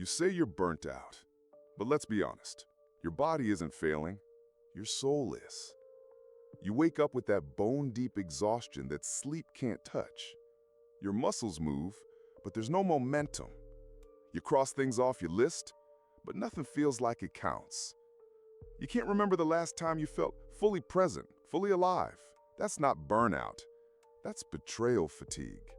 You say you're burnt out, but let's be honest. Your body isn't failing, your soul is. You wake up with that bone-deep exhaustion that sleep can't touch. Your muscles move, but there's no momentum. You cross things off your list, but nothing feels like it counts. You can't remember the last time you felt fully present, fully alive. That's not burnout. That's betrayal fatigue.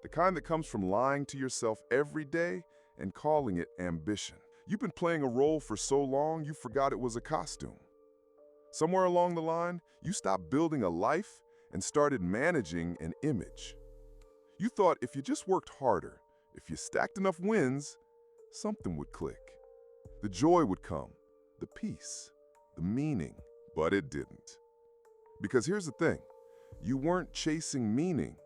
The kind that comes from lying to yourself every day and calling it ambition. You've been playing a role for so long you forgot it was a costume. Somewhere along the line, you stopped building a life and started managing an image. You thought if you just worked harder, if you stacked enough wins, something would click. The joy would come, the peace, the meaning, but it didn't. Because here's the thing, you weren't chasing meaning,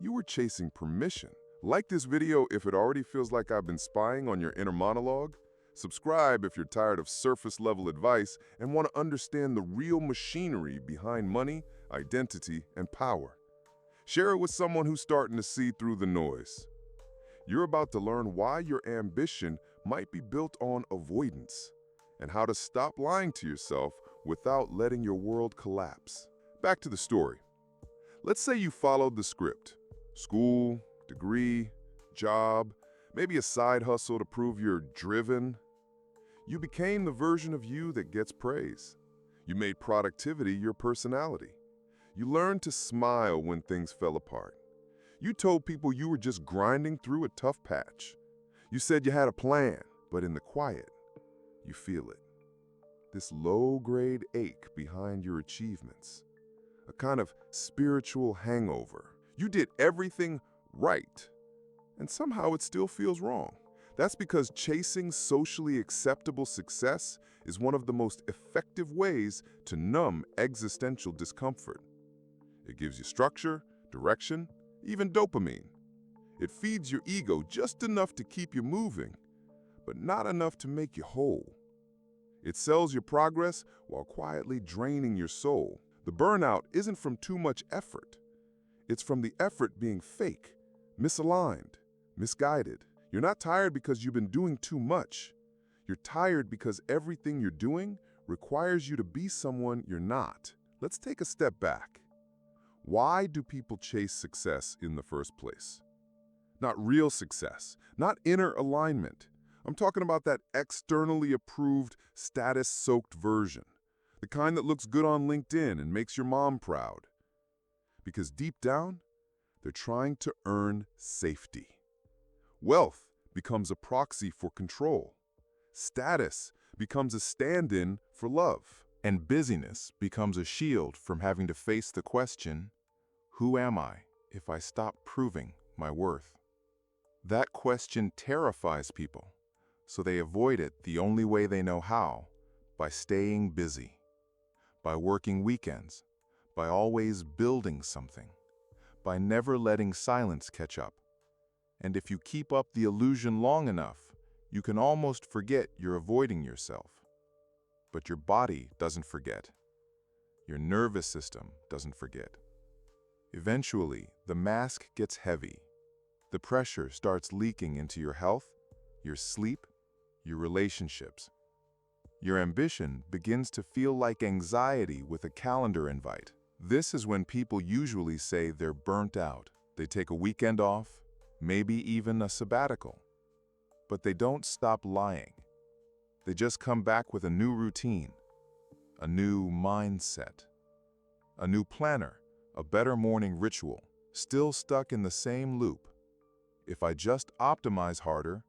you were chasing permission. Like this video if it already feels like I've been spying on your inner monologue. Subscribe if you're tired of surface-level advice and want to understand the real machinery behind money, identity, and power. Share it with someone who's starting to see through the noise. You're about to learn why your ambition might be built on avoidance and how to stop lying to yourself without letting your world collapse. Back to the story. Let's say you followed the script. School, degree, job, maybe a side hustle to prove you're driven. You became the version of you that gets praise. You made productivity your personality. You learned to smile when things fell apart. You told people you were just grinding through a tough patch. You said you had a plan, but in the quiet, you feel it. This low-grade ache behind your achievements. A kind of spiritual hangover. You did everything right, and somehow it still feels wrong. That's because chasing socially acceptable success is one of the most effective ways to numb existential discomfort. It gives you structure, direction, even dopamine. It feeds your ego just enough to keep you moving, but not enough to make you whole. It sells your progress while quietly draining your soul. The burnout isn't from too much effort. It's from the effort being fake, misaligned, misguided. You're not tired because you've been doing too much. You're tired because everything you're doing requires you to be someone you're not. Let's take a step back. Why do people chase success in the first place? Not real success, not inner alignment. I'm talking about that externally approved, status-soaked version. The kind that looks good on LinkedIn and makes your mom proud. Because deep down, they're trying to earn safety. Wealth becomes a proxy for control. Status becomes a stand-in for love. And busyness becomes a shield from having to face the question, who am I if I stop proving my worth? That question terrifies people, so they avoid it the only way they know how, by staying busy. By working weekends, by always building something, by never letting silence catch up. And if you keep up the illusion long enough, you can almost forget you're avoiding yourself. But your body doesn't forget. Your nervous system doesn't forget. Eventually, the mask gets heavy. The pressure starts leaking into your health, your sleep, your relationships. Your ambition begins to feel like anxiety with a calendar invite. This is when people usually say they're burnt out. They take a weekend off, maybe even a sabbatical. But they don't stop lying. They just come back with a new routine, a new mindset, a new planner, a better morning ritual, still stuck in the same loop. If I just optimize harder,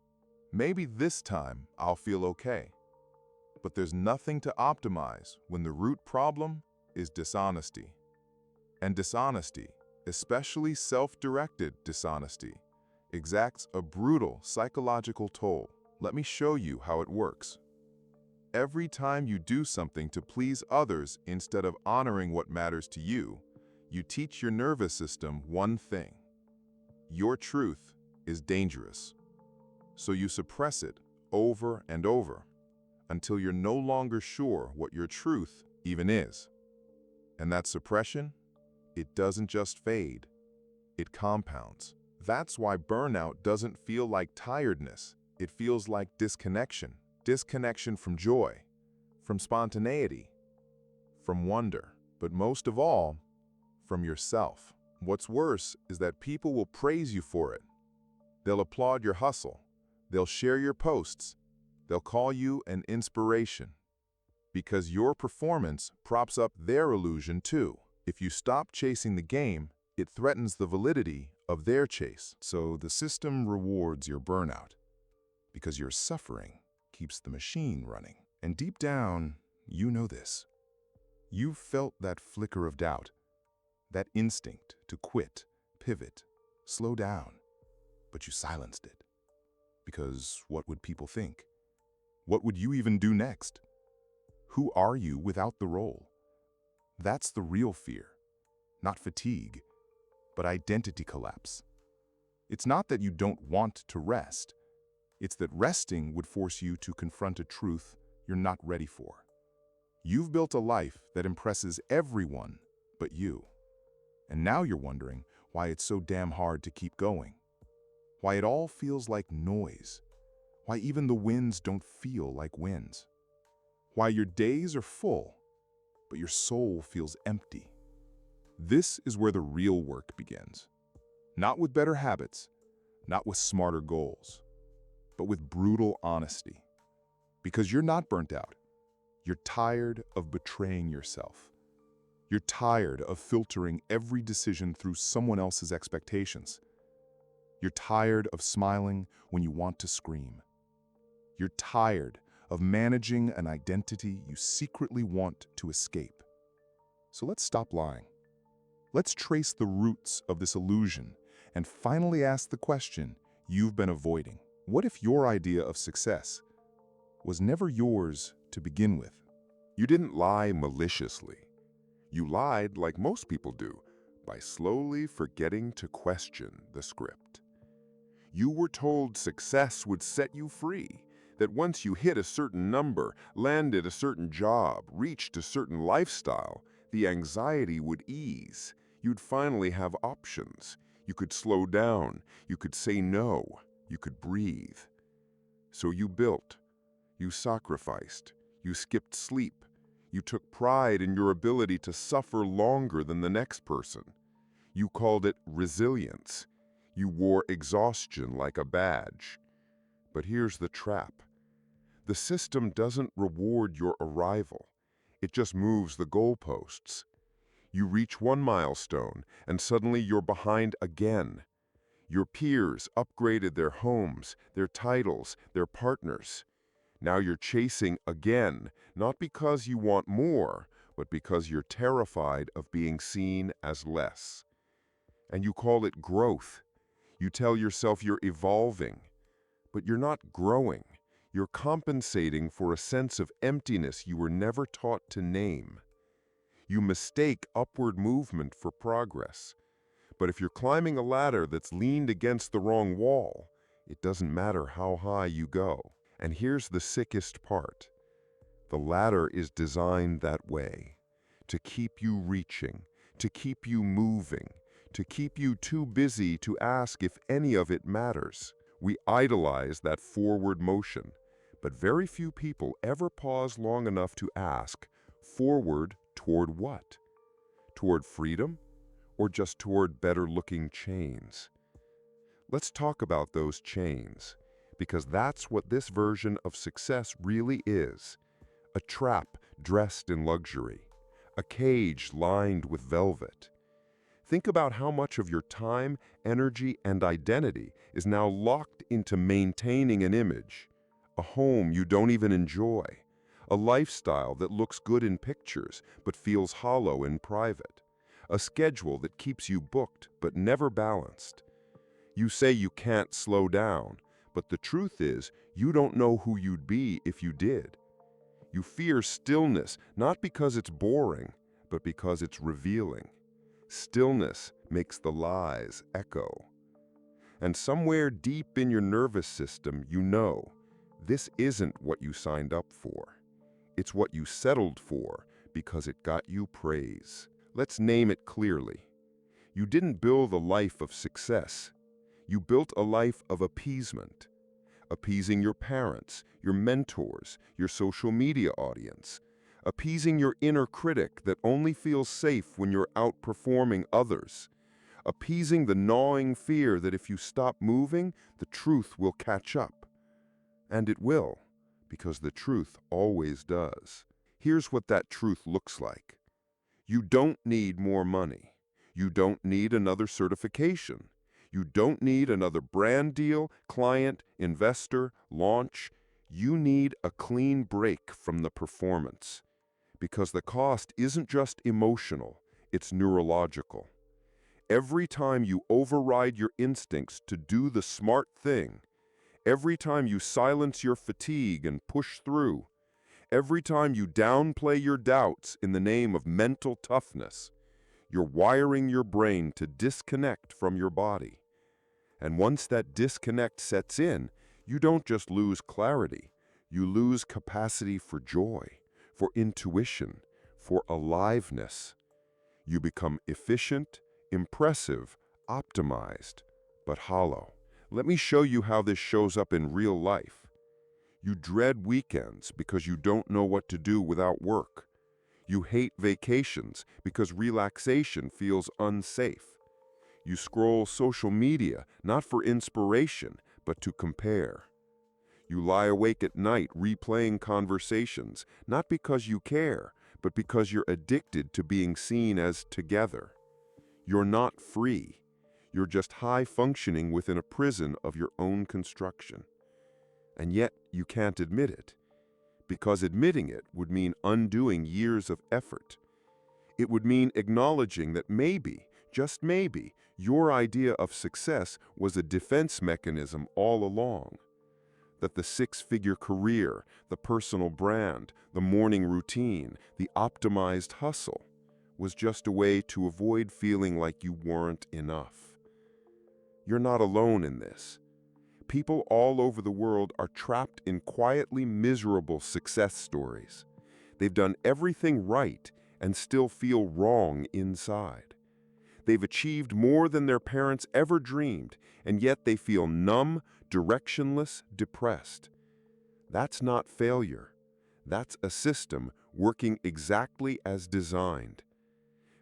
maybe this time I'll feel okay. But there's nothing to optimize when the root problem is dishonesty. And dishonesty, especially self-directed dishonesty, exacts a brutal psychological toll. Let me show you how it works. Every time you do something to please others instead of honoring what matters to you, you teach your nervous system one thing. Your truth is dangerous. So you suppress it over and over, until you're no longer sure what your truth even is. And that suppression, it doesn't just fade, it compounds. That's why burnout doesn't feel like tiredness. It feels like disconnection. Disconnection from joy, from spontaneity, from wonder, but most of all, from yourself. What's worse is that people will praise you for it. They'll applaud your hustle. They'll share your posts. They'll call you an inspiration. Because your performance props up their illusion too. If you stop chasing the game, it threatens the validity of their chase. So the system rewards your burnout because your suffering keeps the machine running. And deep down, you know this. You've felt that flicker of doubt, that instinct to quit, pivot, slow down, but you silenced it. Because what would people think? What would you even do next? Who are you without the role? That's the real fear. Not fatigue, but identity collapse. It's not that you don't want to rest. It's that resting would force you to confront a truth you're not ready for. You've built a life that impresses everyone but you. And now you're wondering why it's so damn hard to keep going. Why it all feels like noise. Why even the wins don't feel like wins. Why your days are full, but your soul feels empty. This is where the real work begins. Not with better habits, not with smarter goals, but with brutal honesty. Because you're not burnt out. You're tired of betraying yourself. You're tired of filtering every decision through someone else's expectations. You're tired of smiling when you want to scream. You're tired of managing an identity you secretly want to escape. So let's stop lying. Let's trace the roots of this illusion and finally ask the question you've been avoiding. What if your idea of success was never yours to begin with? You didn't lie maliciously. You lied like most people do, by slowly forgetting to question the script. You were told success would set you free, that once you hit a certain number, landed a certain job, reached a certain lifestyle, the anxiety would ease. You'd finally have options. You could slow down. You could say no. You could breathe. So you built. You sacrificed. You skipped sleep. You took pride in your ability to suffer longer than the next person. You called it resilience. You wore exhaustion like a badge. But here's the trap. The system doesn't reward your arrival. It just moves the goalposts. You reach one milestone, and suddenly you're behind again. Your peers upgraded their homes, their titles, their partners. Now you're chasing again, not because you want more, but because you're terrified of being seen as less. And you call it growth. You tell yourself you're evolving, but you're not growing. You're compensating for a sense of emptiness you were never taught to name. You mistake upward movement for progress. But if you're climbing a ladder that's leaned against the wrong wall, it doesn't matter how high you go. And here's the sickest part. The ladder is designed that way, to keep you reaching, to keep you moving, to keep you too busy to ask if any of it matters. We idolize that forward motion, but very few people ever pause long enough to ask, forward toward what? Toward freedom? Or just toward better-looking chains? Let's talk about those chains, because that's what this version of success really is. A trap dressed in luxury, a cage lined with velvet. Think about how much of your time, energy, and identity is now locked into maintaining an image, a home you don't even enjoy, a lifestyle that looks good in pictures but feels hollow in private, a schedule that keeps you booked but never balanced. You say you can't slow down, but the truth is you don't know who you'd be if you did. You fear stillness, not because it's boring, but because it's revealing. Stillness makes the lies echo. And somewhere deep in your nervous system, you know, this isn't what you signed up for. It's what you settled for because it got you praise. Let's name it clearly. You didn't build a life of success. You built a life of appeasement. appeasing your parents, your mentors, your social media audience, appeasing your inner critic that only feels safe when you're outperforming others, appeasing the gnawing fear that if you stop moving, the truth will catch up. And it will, because the truth always does. Here's what that truth looks like. You don't need more money. You don't need another certification. You don't need another brand deal, client, investor, launch. You need a clean break from the performance. Because the cost isn't just emotional, it's neurological. Every time you override your instincts to do the smart thing, every time you silence your fatigue and push through, every time you downplay your doubts in the name of mental toughness, you're wiring your brain to disconnect from your body. And once that disconnect sets in, you don't just lose clarity, you lose capacity for joy, for intuition, for aliveness. You become efficient, impressive, optimized, but hollow. Let me show you how this shows up in real life. You dread weekends because you don't know what to do without work. You hate vacations because relaxation feels unsafe. You scroll social media not for inspiration, but to compare. You lie awake at night replaying conversations, not because you care, but because you're addicted to being seen as together. You're not free. You're just high functioning within a prison of your own construction. And yet you can't admit it, because admitting it would mean undoing years of effort. It would mean acknowledging that maybe, just maybe, your idea of success was a defense mechanism all along. That the six-figure career, the personal brand, the morning routine, the optimized hustle was just a way to avoid feeling like you weren't enough. You're not alone in this. People all over the world are trapped in quietly miserable success stories. They've done everything right and still feel wrong inside. They've achieved more than their parents ever dreamed, and yet they feel numb, directionless, depressed. That's not failure. That's a system working exactly as designed.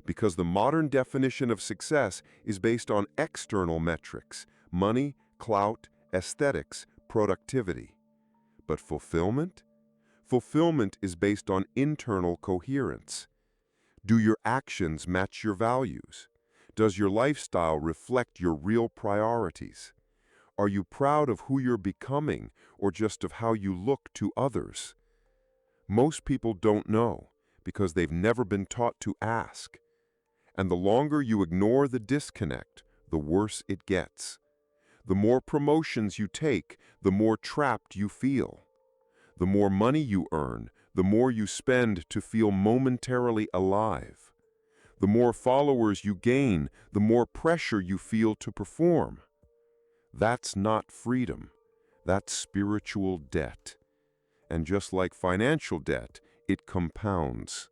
Because the modern definition of success is based on external metrics, money, clout, aesthetics, productivity. But fulfillment? Fulfillment is based on internal coherence. Do your actions match your values? Does your lifestyle reflect your real priorities? Are you proud of who you're becoming or just of how you look to others? Most people don't know because they've never been taught to ask. And the longer you ignore the disconnect, the worse it gets. The more promotions you take, the more trapped you feel. The more money you earn, the more you spend to feel momentarily alive. The more followers you gain, the more pressure you feel to perform. That's not freedom. That's spiritual debt. And just like financial debt, it compounds.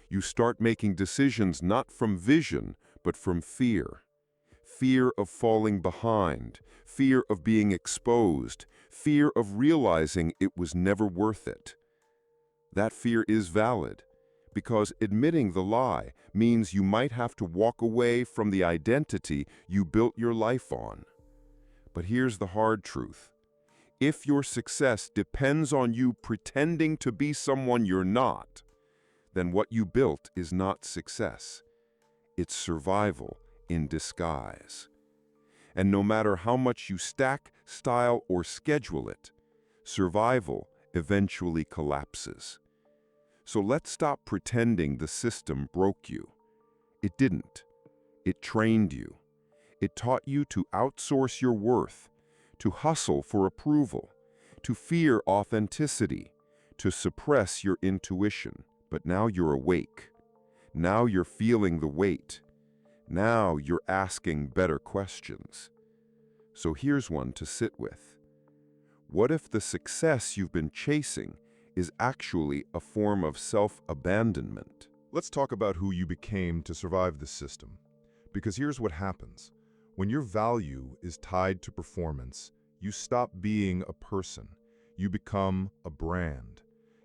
You start making decisions not from vision, but from fear. Fear of falling behind, fear of being exposed, fear of realizing it was never worth it. That fear is valid, because admitting the lie means you might have to walk away from the identity you built your life on. But here's the hard truth. If your success depends on you pretending to be someone you're not, then what you built is not success. It's survival in disguise. And no matter how much you stack, style, or schedule it, survival eventually collapses. So let's stop pretending the system broke you. It didn't. It trained you. It taught you to outsource your worth, to hustle for approval, to fear authenticity, to suppress your intuition. But now you're awake. Now you're feeling the weight. Now you're asking better questions. So here's one to sit with. What if the success you've been chasing is actually a form of self-abandonment? Let's talk about who you became to survive this system. Because here's what happens. When your value is tied to performance, you stop being a person. You become a brand.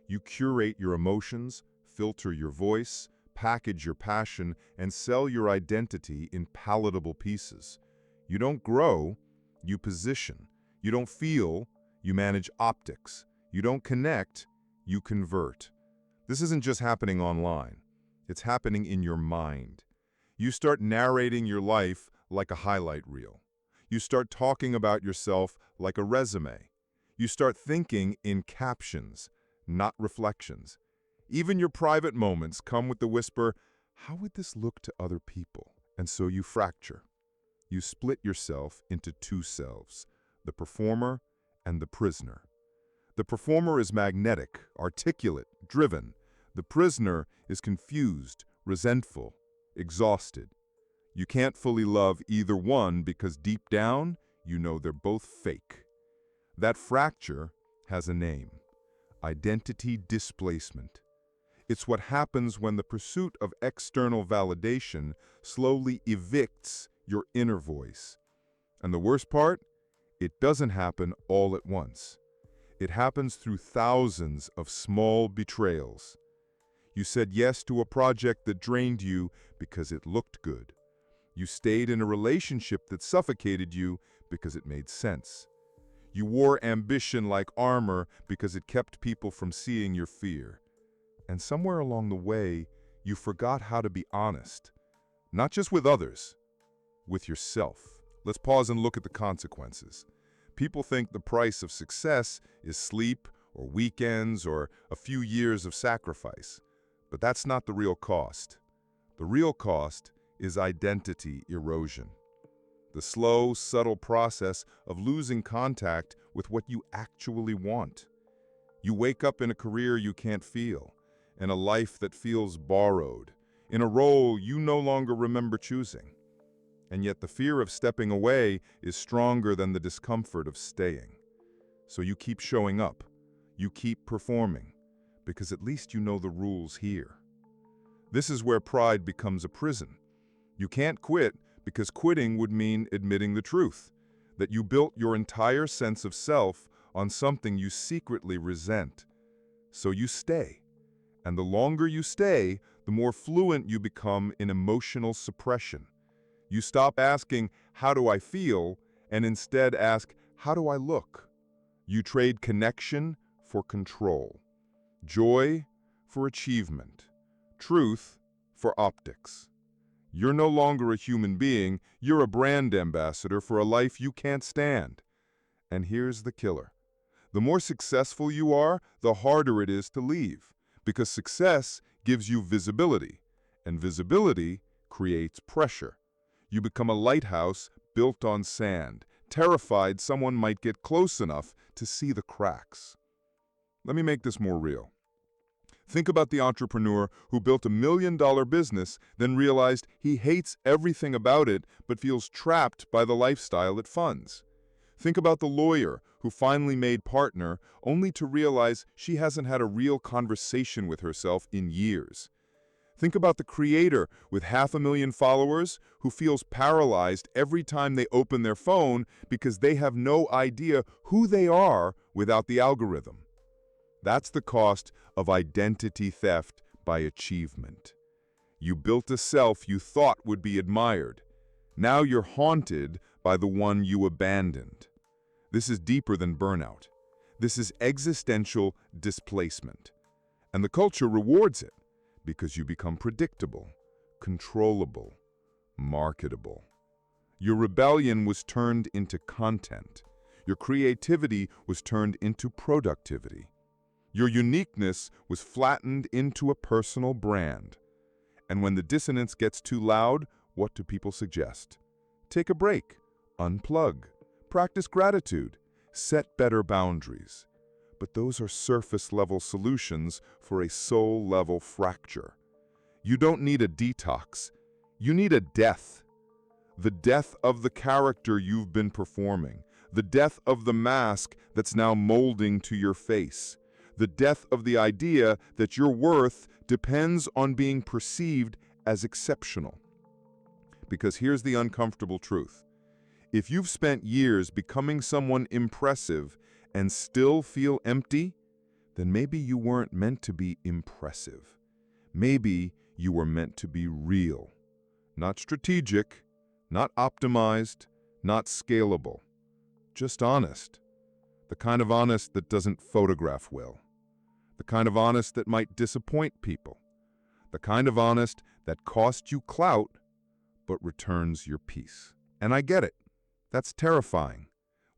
You curate your emotions, filter your voice, package your passion, and sell your identity in palatable pieces. You don't grow, you position. You don't feel, you manage optics. You don't connect, you convert. This isn't just happening online. It's happening in your mind. You start narrating your life like a highlight reel. You start talking about yourself like a resume. You start thinking in captions, not reflections. Even your private moments come with the whisper, how would this look to other people? And so you fracture. You split yourself into two selves, the performer and the prisoner. The performer is magnetic, articulate, driven. The prisoner is confused, resentful, exhausted. You can't fully love either one because deep down, you know they're both fake. That fracture has a name: identity displacement. It's what happens when the pursuit of external validation slowly evicts your inner voice. And the worst part? It doesn't happen all at once. It happens through thousands of small betrayals. You said yes to a project that drained you because it looked good. You stayed in a relationship that suffocated you because it made sense. You wore ambition like armor because it kept people from seeing your fear. And somewhere along the way, you forgot how to be honest. Not just with others, with yourself. Let's pause and look at the consequences. People think the price of success is sleep or weekends or a few years of sacrifice. But that's not the real cost. The real cost is identity erosion. The slow, subtle process of losing contact with what you actually want. You wake up in a career you can't feel, in a life that feels borrowed, in a role you no longer remember choosing. And yet the fear of stepping away is stronger than the discomfort of staying. So you keep showing up, you keep performing, because at least you know the rules here. This is where pride becomes a prison. You can't quit because quitting would mean admitting the truth, that you built your entire sense of self on something you secretly resent. So you stay. And the longer you stay, the more fluent you become in emotional suppression. You stop asking, how do I feel? And instead ask, how do I look? You trade connection for control, joy for achievement, truth for optics. You're no longer a human being, you're a brand ambassador for a life you can't stand. And here's the killer. The more successful you are, the harder it is to leave, because success gives you visibility, and visibility creates pressure. You become a lighthouse built on sand, terrified someone might get close enough to see the cracks. Let me make this more real. Think about the entrepreneur who built $1 million business, then realized he hates everything about it but feels trapped by the lifestyle it funds. Think about the lawyer who finally made partner, only to realize she hasn't had a real conversation with herself in years. Think about the creator with 500,000 followers who feels paralyzed every time they open their phone because they have no idea who they are without the algorithm. That's the cost of identity theft by achievement. You built a self you thought would be admired. Now you're haunted by the one you abandoned. This is deeper than burnout. This is existential displacement. And the culture rewards it because you become predictable, controllable, marketable. Your rebellion was turned into content. Your creativity was turned into productivity. Your uniqueness was flattened into a personal brand. And when the dissonance gets too loud, what do people suggest? Take a break, unplug, practice gratitude, set better boundaries. But those are surface-level solutions for a soul-level fracture. You don't need a detox. You need a death. The death of the character you've been performing. The death of the mask that's now molding to your face. The death of the idea that your worth depends on being perceived as exceptional. Because here's the uncomfortable truth. If you've spent years becoming someone impressive and still feel empty, then maybe you weren't meant to be impressive. Maybe you were meant to be real. Not strategic, not optimized, not scalable. Just honest. The kind of honest that doesn't photograph well. The kind of honest that might disappoint people. The kind of honest that costs you clout, but returns your peace. And I get it. That's terrifying.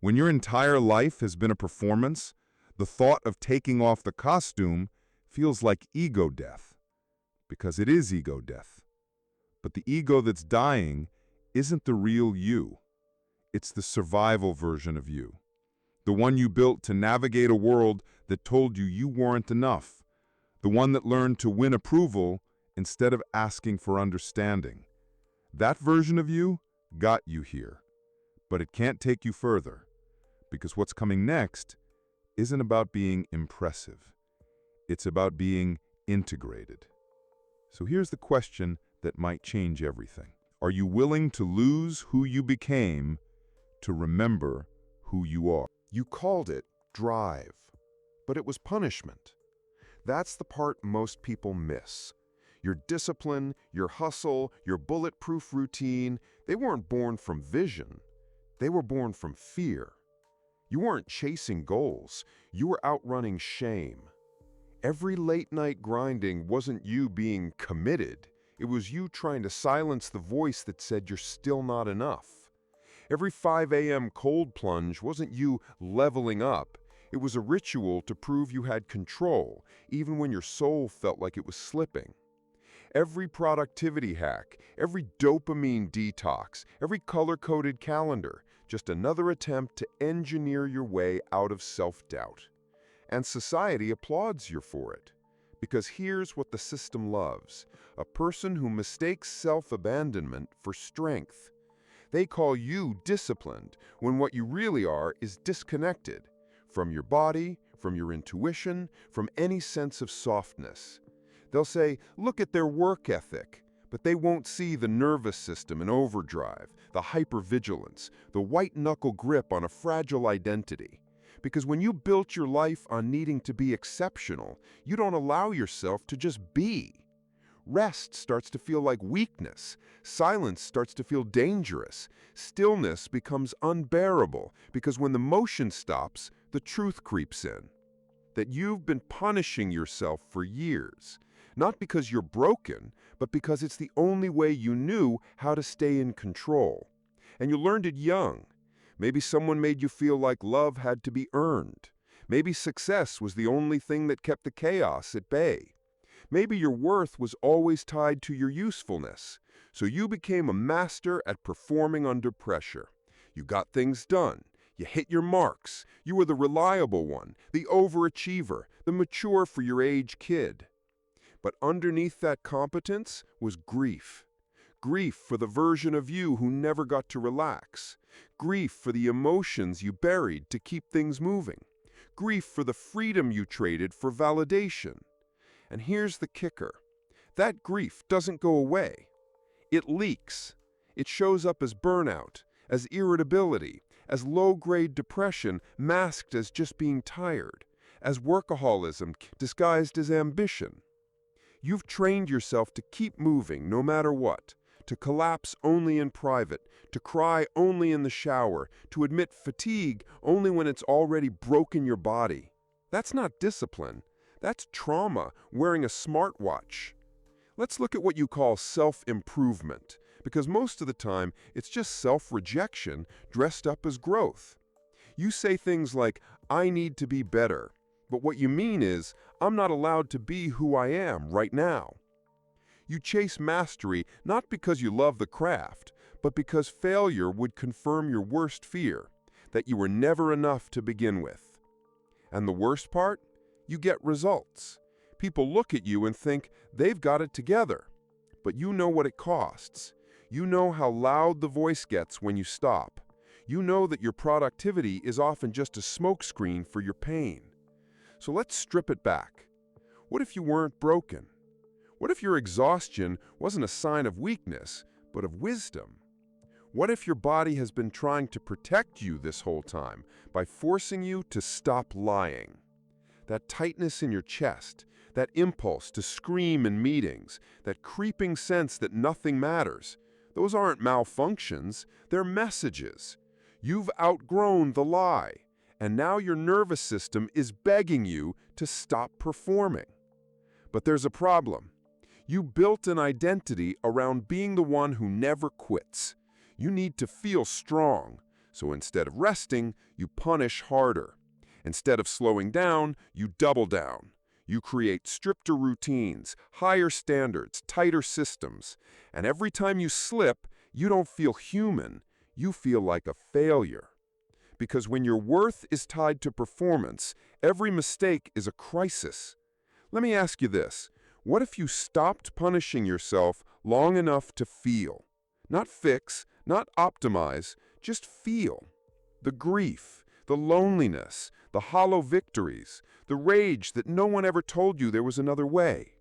When your entire life has been a performance, the thought of taking off the costume feels like ego death. Because it is ego death. But the ego that's dying isn't the real you. It's the survival version of you. The one you built to navigate a world that told you you weren't enough. The one that learned to win approval instead of asking for understanding. That version of you got you here. But it can't take you further. Because what's coming next isn't about being impressive. It's about being integrated. So here's the question that might change everything. Are you willing to lose who you became to remember who you are? You called it drive, but it was punishment. That's the part most people miss. Your discipline, your hustle, your bulletproof routine, they weren't born from vision. They were born from fear. You weren't chasing goals. You were outrunning shame. Every late-night grinding wasn't you being committed. It was you trying to silence the voice that said you're still not enough. Every 5 a.m. cold plunge wasn't you leveling up. It was a ritual to prove you had control, even when your soul felt like it was slipping. Every productivity hack, every dopamine detox, every color-coded calendar, just another attempt to engineer your way out of self-doubt. And society applauds you for it. Because here's what the system loves: a person who mistakes self-abandonment for strength. They call you disciplined when what you really are is disconnected from your body, from your intuition, from any sense of softness. They'll say, look at their work ethic, but they won't see the nervous system in overdrive, the hypervigilance, the white-knuckle grip on a fragile identity. Because when you built your life on needing to be exceptional, you don't allow yourself to just be. Rest starts to feel like weakness. Silence starts to feel dangerous. Stillness becomes unbearable because when the motion stops, the truth creeps in. That you've been punishing yourself for years. Not because you're broken, but because it's the only way you knew how to stay in control. And you learned it young. Maybe someone made you feel like love had to be earned. Maybe success was the only thing that kept the chaos at bay. Maybe your worth was always tied to your usefulness, so you became a master at performing under pressure. You got things done. You hit your marks. You were the reliable one, the overachiever, the mature for your age kid. But underneath that competence was grief. Grief for the version of you who never got to relax. Grief for the emotions you buried to keep things moving. Grief for the freedom you traded for validation. And here's the kicker. That grief doesn't go away. It leaks. It shows up as burnout, as irritability, as low-grade depression masked as just being tired, as workaholism disguised as ambition. You've trained yourself to keep moving no matter what, to collapse only in private, to cry only in the shower, to admit fatigue only when it's already broken your body. That's not discipline. That's trauma wearing a smartwatch. Let's look at what you call self-improvement, because most of the time it's just self-rejection dressed up as growth. You say things like, I need to be better, but what you mean is, I'm not allowed to be who I am right now. You chase mastery not because you love the craft, but because failure would confirm your worst fear, that you were never enough to begin with. And the worst part? You get results. People look at you and think they've got it together. But you know what it costs. You know how loud the voice gets when you stop. You know that your productivity is often just a smokescreen for your pain. So let's strip it back. What if you weren't broken? What if your exhaustion wasn't a sign of weakness, but of wisdom? What if your body has been trying to protect you this whole time by forcing you to stop lying? That tightness in your chest, that impulse to scream in meetings, that creeping sense that nothing matters, those aren't malfunctions, they're messages. You've outgrown the lie, and now your nervous system is begging you to stop performing. But there's a problem. You built an identity around being the one who never quits. You need to feel strong, so instead of resting, you punish harder. Instead of slowing down, you double down. You create stricter routines, higher standards, tighter systems. And every time you slip, you don't feel human. You feel like a failure. Because when your worth is tied to performance, every mistake is a crisis. Let me ask you this. What if you stopped punishing yourself long enough to feel? Not fix, not optimize, just feel. The grief, the loneliness, the hollow victories, the rage that no one ever told you there was another way.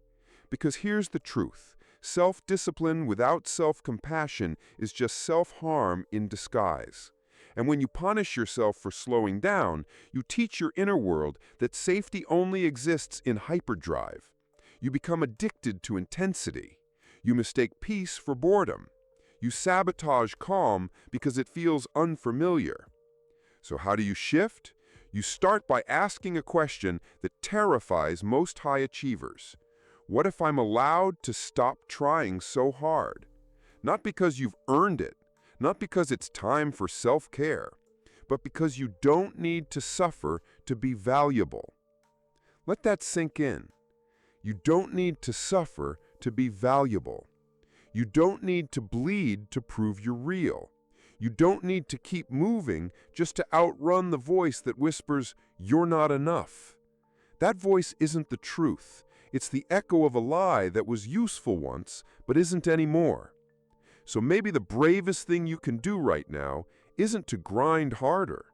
Because here's the truth. Self-discipline without self-compassion is just self-harm in disguise. And when you punish yourself for slowing down, you teach your inner world that safety only exists in hyperdrive. You become addicted to intensity. You mistake peace for boredom. You sabotage calm because it feels unfamiliar. So how do you shift? You start by asking a question that terrifies most high achievers. What if I'm allowed to stop trying so hard? Not because you've earned it, not because it's time for self-care, but because you don't need to suffer to be valuable. Let that sink in. You don't need to suffer to be valuable. You don't need to bleed to prove you're real. You don't need to keep moving just to outrun the voice that whispers, "You're not enough." That voice isn't the truth. It's the echo of a lie that was useful once, but isn't anymore. So maybe the bravest thing you can do right now isn't to grind harder,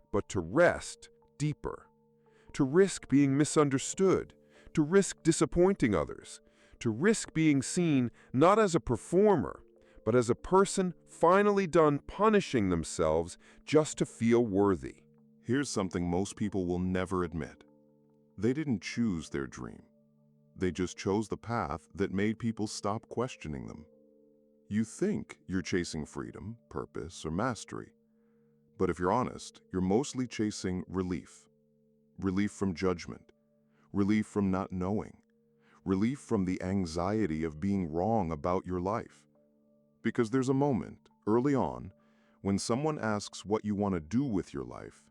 but to rest deeper. To risk being misunderstood. To risk disappointing others. To risk being seen not as a performer, but as a person finally done punishing themselves just to feel worthy. Here's something most people will never admit. They didn't choose their dream. They just chose the path that made people stop questioning them. You think you're chasing freedom, purpose, or mastery. But if you're honest, you're mostly chasing relief. Relief from judgment. Relief from not knowing. Relief from the anxiety of being wrong about your life. Because there's a moment, early on, when someone asks what you want to do with your life,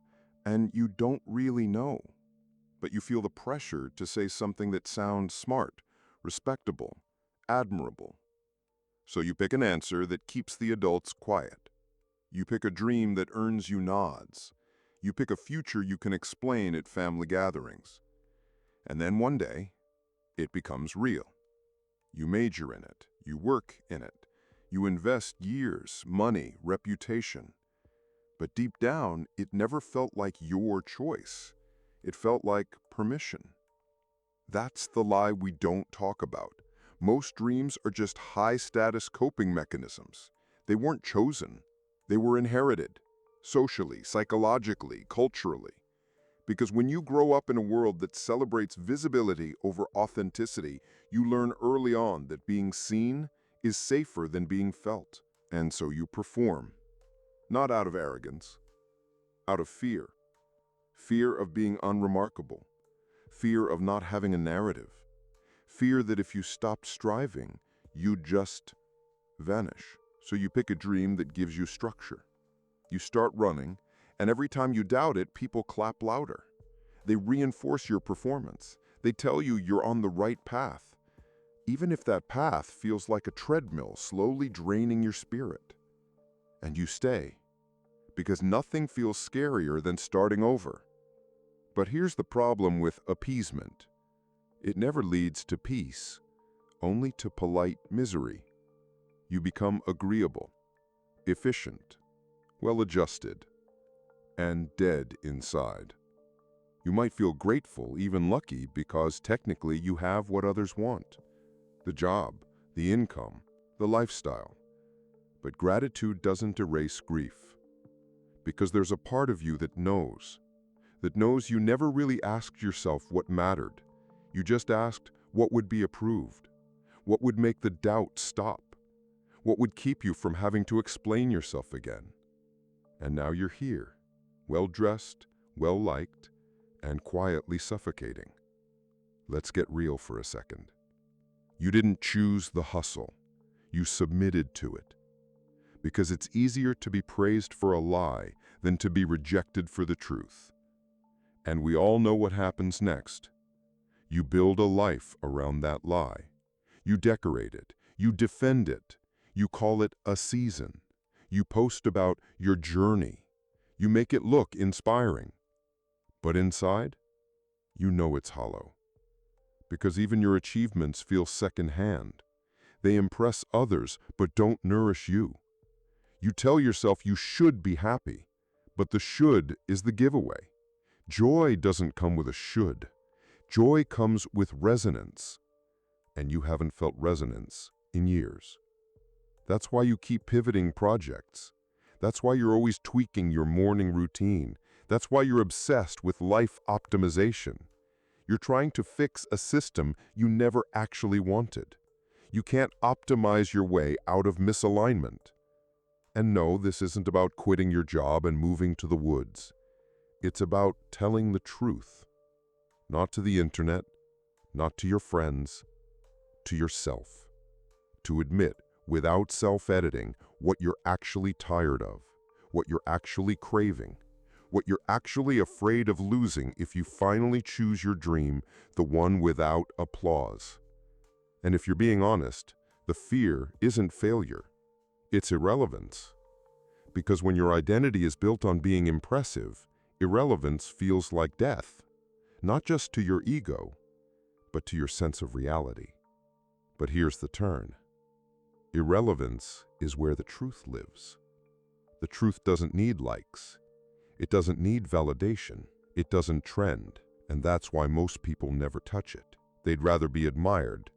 and you don't really know, but you feel the pressure to say something that sounds smart, respectable, admirable. So you pick an answer that keeps the adults quiet. You pick a dream that earns you nods. You pick a future you can explain at family gatherings. And then one day, it becomes real. You major in it. You work in it. You invest years, money, reputation. But deep down, it never felt like your choice. It felt like permission. That's the lie we don't talk about. Most dreams are just high-status coping mechanisms. They weren't chosen. They were inherited, socially, psychologically, culturally. Because when you grow up in a world that celebrates visibility over authenticity, you learn early on that being seen is safer than being felt. And so you perform. Not out of arrogance, out of fear. Fear of being unremarkable. Fear of not having a narrative. Fear that if you stopped striving, you'd just vanish. So you pick a dream that gives you structure. You start running, and every time you doubt it, people clap louder. They reinforce your performance. They tell you you're on the right path, even if that path feels like a treadmill slowly draining your spirit. And you stay, because nothing feels scarier than starting over. But here's the problem with appeasement. It never leads to peace, only to polite misery. You become agreeable, efficient, well-adjusted, and dead inside. You might feel grateful, even lucky, because technically you have what others want. The job, the income, the lifestyle. But gratitude doesn't erase grief, because there's a part of you that knows you never really asked yourself what mattered. You just asked what would be approved, what would make the doubt stop, what would keep you from having to explain yourself again. And now you're here, well-dressed, well-liked, and quietly suffocating. Let's get real for a second. You didn't choose the hustle. You submitted to it. Because it's easier to be praised for a lie than to be rejected for the truth. And we all know what happens next. You build a life around that lie. You decorate it. You defend it. You call it a season. You post about your journey. You make it look inspiring. But inside, you know it's hollow. Because even your achievements feel secondhand. They impress others, but don't nourish you. You tell yourself you should be happy, but the should is the giveaway. Joy doesn't come with a should. Joy comes with resonance. And you haven't felt resonance in years. That's why you keep pivoting projects. That's why you're always tweaking your morning routine. That's why you're obsessed with life optimization. You're trying to fix a system you never actually wanted. You can't optimize your way out of misalignment. And no, this isn't about quitting your job and moving to the woods. It's about telling the truth. Not to the internet, not to your friends, to yourself. To admit, without self-editing, what you're actually tired of, what you're actually craving, what you're actually afraid of losing if you finally choose your dream, the one without applause. And if you're being honest, the fear isn't failure. It's irrelevance. Because when your identity is built on being impressive, irrelevance feels like death. Not just to your ego, but to your sense of reality. But here's the turn. Irrelevance is where the truth lives. The truth doesn't need likes. It doesn't need validation. It doesn't trend. And that's why most people never touch it. They'd rather be admired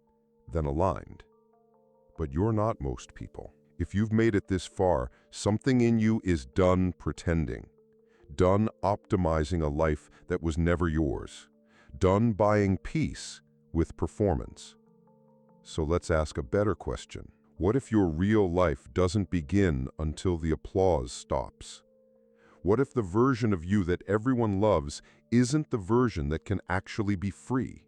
than aligned. But you're not most people. If you've made it this far, something in you is done pretending. Done optimizing a life that was never yours. Done buying peace with performance. So let's ask a better question. What if your real life doesn't begin until the applause stops? What if the version of you that everyone loves isn't the version that can actually be free?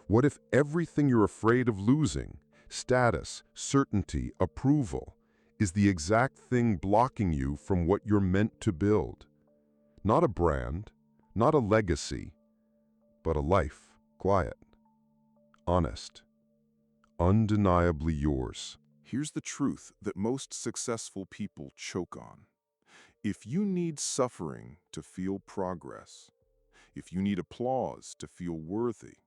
What if everything you're afraid of losing, status, certainty, approval, is the exact thing blocking you from what you're meant to build? Not a brand, not a legacy, but a life, quiet, honest, undeniably yours. Here's the truth that most successful people choke on. If you need suffering to feel progress, if you need applause to feel worthy,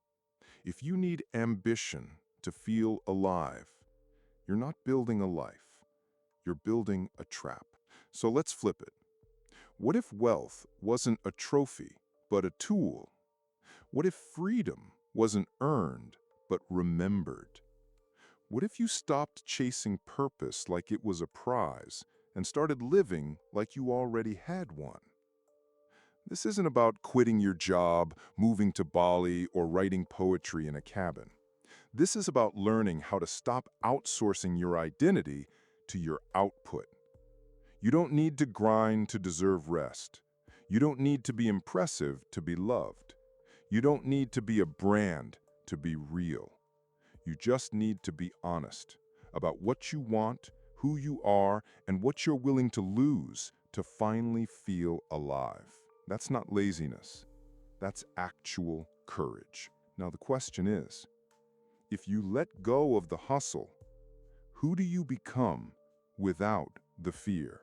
if you need ambition to feel alive, you're not building a life. You're building a trap. So let's flip it. What if wealth wasn't a trophy, but a tool? What if freedom wasn't earned, but remembered? What if you stopped chasing purpose like it was a prize and started living like you already had one? This isn't about quitting your job, moving to Bali, or writing poetry in a cabin. This is about learning how to stop outsourcing your identity to your output. You don't need to grind to deserve rest. You don't need to be impressive to be loved. You don't need to be a brand to be real. You just need to be honest about what you want, who you are, and what you're willing to lose to finally feel alive. That's not laziness. That's actual courage. Now the question is, if you let go of the hustle, who do you become without the fear?